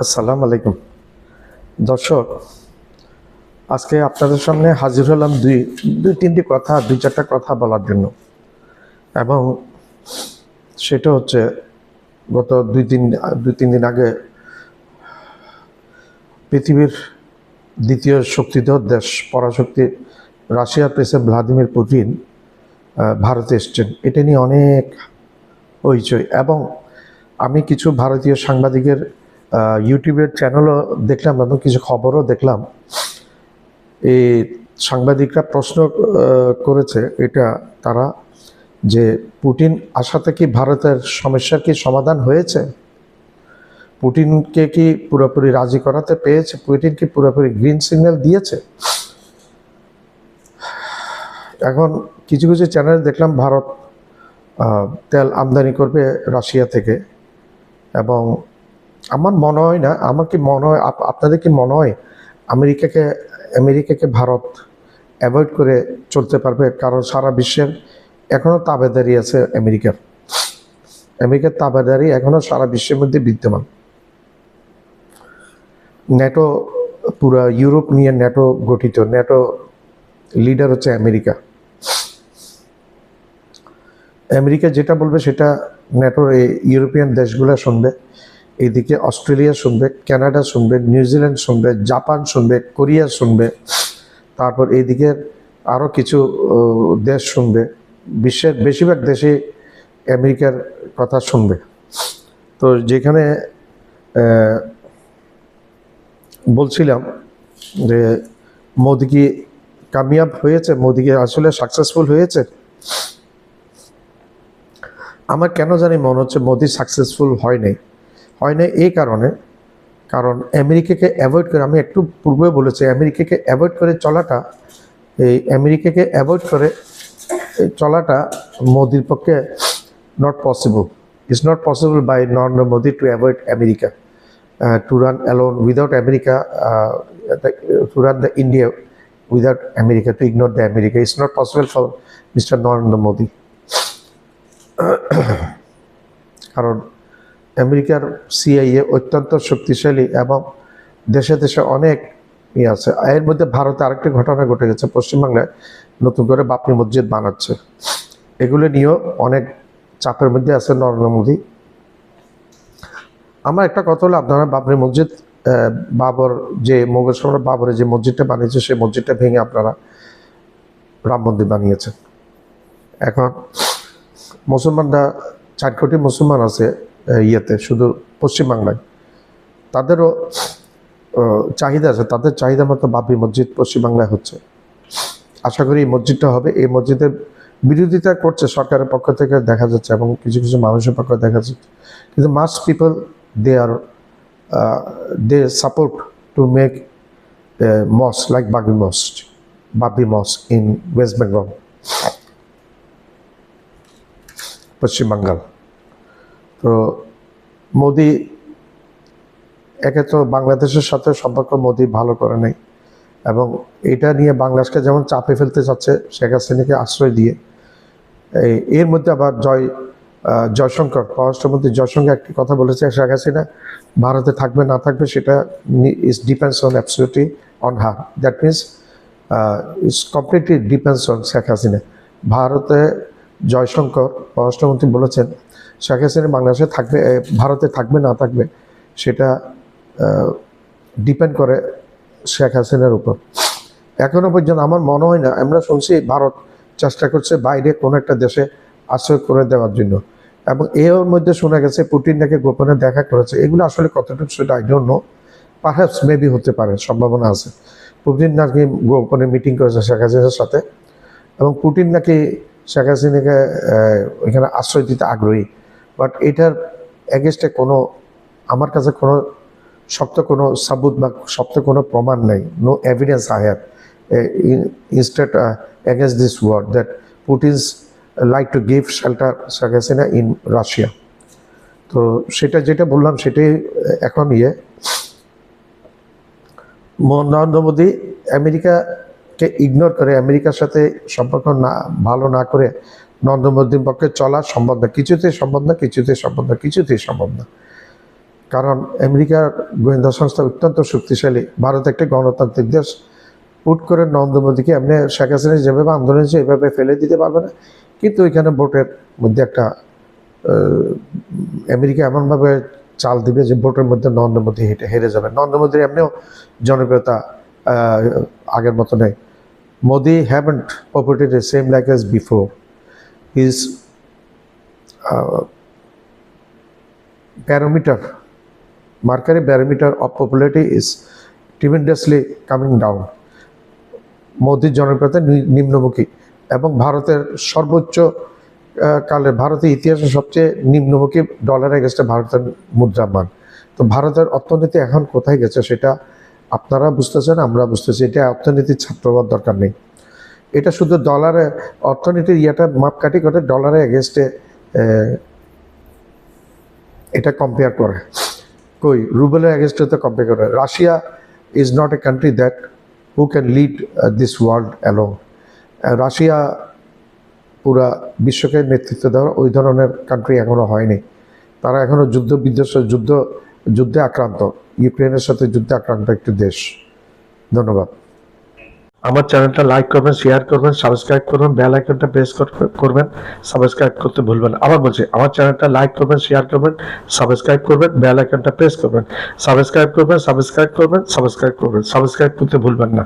আসসালামু আলাইকুম দর্শক। আজকে আপনাদের সামনে হাজির হলাম দুই তিনটি কথা, দুই চারটা কথা বলার জন্য। এবং সেটা হচ্ছে গত দুই তিন দিন আগে পৃথিবীর দ্বিতীয় শক্তিধর দেশ পরাশক্তি রাশিয়ার প্রেসিডেন্ট ভ্লাদিমির পুতিন ভারতে এসছেন। এটা নিয়ে অনেক হইচই, এবং আমি কিছু ভারতীয় সাংবাদিকের ইউটিউবের চ্যানেলও দেখলাম এবং কিছু খবরও দেখলাম। এই সাংবাদিকরা প্রশ্ন করেছে এটা তারা, যে পুতিন আসাতে কি ভারতের সমস্যার কি সমাধান হয়েছে? পুতিনকে কি পুরোপুরি রাজি করাতে পেরেছে? পুতিন কি পুরোপুরি গ্রিন সিগন্যাল দিয়েছে? এখন কিছু কিছু চ্যানেল দেখলাম ভারত তেল আমদানি করবে রাশিয়া থেকে, এবং আমার মনে হয় না, আমার কি মনে হয়, আপনাদের কি মনে হয় আমেরিকাকে ভারত অ্যাভয়েড করে চলতে পারবে? কারণ সারা বিশ্বের এখনও তাবেদারি আছে আমেরিকার তাবেদারি এখনও সারা বিশ্বের মধ্যে বিদ্যমান। ন্যাটো, পুরো ইউরোপ নিয়ে ন্যাটো গঠিত, ন্যাটো লিডার হচ্ছে আমেরিকা যেটা বলবে সেটা ন্যাটোর এই ইউরোপিয়ান দেশগুলো শুনবে। এইদিকে অস্ট্রেলিয়া শুনবে, কানাডা শুনবে, নিউজিল্যান্ড শুনবে, জাপান শুনবে, কোরিয়া শুনবে, তারপর এইদিকে আরও কিছু দেশ শুনবে। বিশ্বের বেশিরভাগ দেশে আমেরিকার কথা শুনবে। তো যেখানে বলছিলাম যে মোদি কি কামিয়াব হয়েছে, মোদি কি আসলে সাকসেসফুল হয়েছে? আমার কেন জানি মনে হচ্ছে মোদি সাকসেসফুল হয় নাই এই কারণ আমেরিকাকে অ্যাভয়েড করে, আমি একটু পূর্বে বলেছি, আমেরিকাকে অ্যাভয়েড করে চলাটা মোদির পক্ষে not possible. It's not possible by Narendra Modi to avoid America, to run alone without America, to run the India without America, to ignore the America. It's not possible for Mr. Narendra Modi. কারণ আমেরিকার CIA অত্যন্ত শক্তিশালী এবং দেশে দেশে অনেক আছে। এর মধ্যে ভারতে আরেকটি ঘটনা ঘটে গেছে, পশ্চিমবাংলায় নতুন করে বাবরি মসজিদ বানাচ্ছে। এগুলো নিয়েও অনেক চাপের মধ্যে আছে নরেন্দ্র মোদী। আমার একটা কথা হলো, আপনারা বাবরি মসজিদ, বাবর যে মোগল সম্রাট বাবরের যে মসজিদটা বানিয়েছে, সেই মসজিদটা ভেঙে আপনারা রাম মন্দির বানিয়েছেন। এখন মুসলমানরা 4 কোটি মুসলমান আছে শুধু পশ্চিমবাংলায়, তাদেরও চাহিদা আছে, তাদের চাহিদা মতো বাবরি মসজিদ পশ্চিমবাংলায় হচ্ছে। আশা করি এই মসজিদটা হবে। এই মসজিদের বিরোধিতা করছে সরকারের পক্ষ থেকে দেখা যাচ্ছে, এবং কিছু কিছু মানুষের পক্ষ দেখা যাচ্ছে, কিন্তু mass people they support to make a mosque like Babri Mosque in West Bengal, পশ্চিম বাঙ্গাল। তো মোদি একে তো বাংলাদেশের সাথে সম্পর্ক মোদি ভালো করে নাই, এবং এটা নিয়ে বাংলাদেশকে যেমন চাপে ফেলতে চাচ্ছে শেখ হাসিনাকে আশ্রয় দিয়ে। এর মধ্যে আবার জয়শঙ্কর, পররাষ্ট্রমন্ত্রী জয়শঙ্কর একটি কথা বলেছে, শেখ হাসিনা ভারতে থাকবে না থাকবে সেটা is depends on absolutely on her. That means it's completely depends on Sheikh Hasina. ভারতে জয়শঙ্কর পররাষ্ট্রমন্ত্রী বলেছেন শেখ হাসিনা বাংলাদেশে থাকবে, ভারতে থাকবে না থাকবে সেটা ডিপেন্ড করে শেখ হাসিনার উপর। এখনো পর্যন্ত আমার মনে হয় না, আমরা শুনছি ভারত চেষ্টা করছে বাইরে কোনো একটা দেশে আশ্রয় করে দেওয়ার জন্য, এবং এর মধ্যে শোনা গেছে পুতিন নাকি গোপনে দেখা করেছে। এগুলো আসলে কতটুকু সেটা I don't know, perhaps maybe হতে পারে, সম্ভাবনা আছে। পুতিন নাকি গোপনে মিটিং করেছে শেখ হাসিনার সাথে, এবং পুতিন নাকি শেখ হাসিনাকে এখানে আশ্রয় দিতে আগ্রহী। বাট এটার এগেনস্টে আমার কাছে শক্ত কোনো সাবুত বা শক্ত কোনো প্রমাণ নেই, no evidence I have instead against this word that Putin's like to give shelter Sheikh Hasina in Russia. তো সেটা যেটা বললাম সেটাই এখন নরেন্দ্র মোদী আমেরিকাকে ইগনোর করে, আমেরিকার সাথে সম্পর্ক ভালো না করে নরেন্দ্র মোদীর পক্ষে চলা সম্ভব না, কিছুতেই সম্ভব না। কারণ আমেরিকার গোয়েন্দা সংস্থা অত্যন্ত শক্তিশালী। ভারত একটি গণতান্ত্রিক দেশ, হুট করে নরেন্দ্র মোদীকে এমনি শেখ হাসিনা যেভাবে আন্দোলন হয়েছে এভাবে ফেলে দিতে পারবে না। কিন্তু ওইখানে ভোটের মধ্যে একটা আমেরিকা এমনভাবে চাল দিবে যে ভোটের মধ্যে নরেন্দ্র মোদী হেরে যাবে। নরেন্দ্র মোদীর এমনিও জনপ্রিয়তা আগের মতো নেই। Modi haven't operated the same like as before. His Mercari barometer of popularity is tremendously coming down. মোদীর জনপ্রিয়তা নিম্নমুখী এবং ভারতের সর্বোচ্চ ভারতের ইতিহাসে সবচেয়ে নিম্নমুখী ডলারের এগেন্স্টে ভারতের মুদ্রার মান। তো ভারতের অর্থনীতি এখন কোথায় গেছে সেটা আপনারা বুঝতেছেন, আমরা বুঝতেছি। এটা অর্থনীতির ছাত্র হওয়ার দরকার নেই। এটা শুধু ডলারে অর্থনীতির মাপকাঠি করে ডলারের এগেন্স্টে এটা কম্পেয়ার করে। কই রুবেলের এগেন্স্টে তো কম্পেয়ার করে। Russia is not a country that who can lead this world alone. Russia পুরা বিশ্বকে নেতৃত্ব দেওয়ার ওই ধরনের কান্ট্রি এখনও হয়নি। তারা এখনও যুদ্ধে আক্রান্ত, ইউক্রেনের সাথে যুদ্ধে আক্রান্ত একটি দেশ। ধন্যবাদ। আমার চ্যানেলটা লাইক করবেন, শেয়ার করবেন, সাবস্ক্রাইব করবেন, বেল আইকনটা প্রেস করবেন। সাবস্ক্রাইব করতে ভুলবেন না। আবার বলছি, আমার চ্যানেলটা লাইক করবেন, শেয়ার করবেন, সাবস্ক্রাইব করবেন, বেল আইকনটা প্রেস করবেন। সাবস্ক্রাইব করতে ভুলবেন না।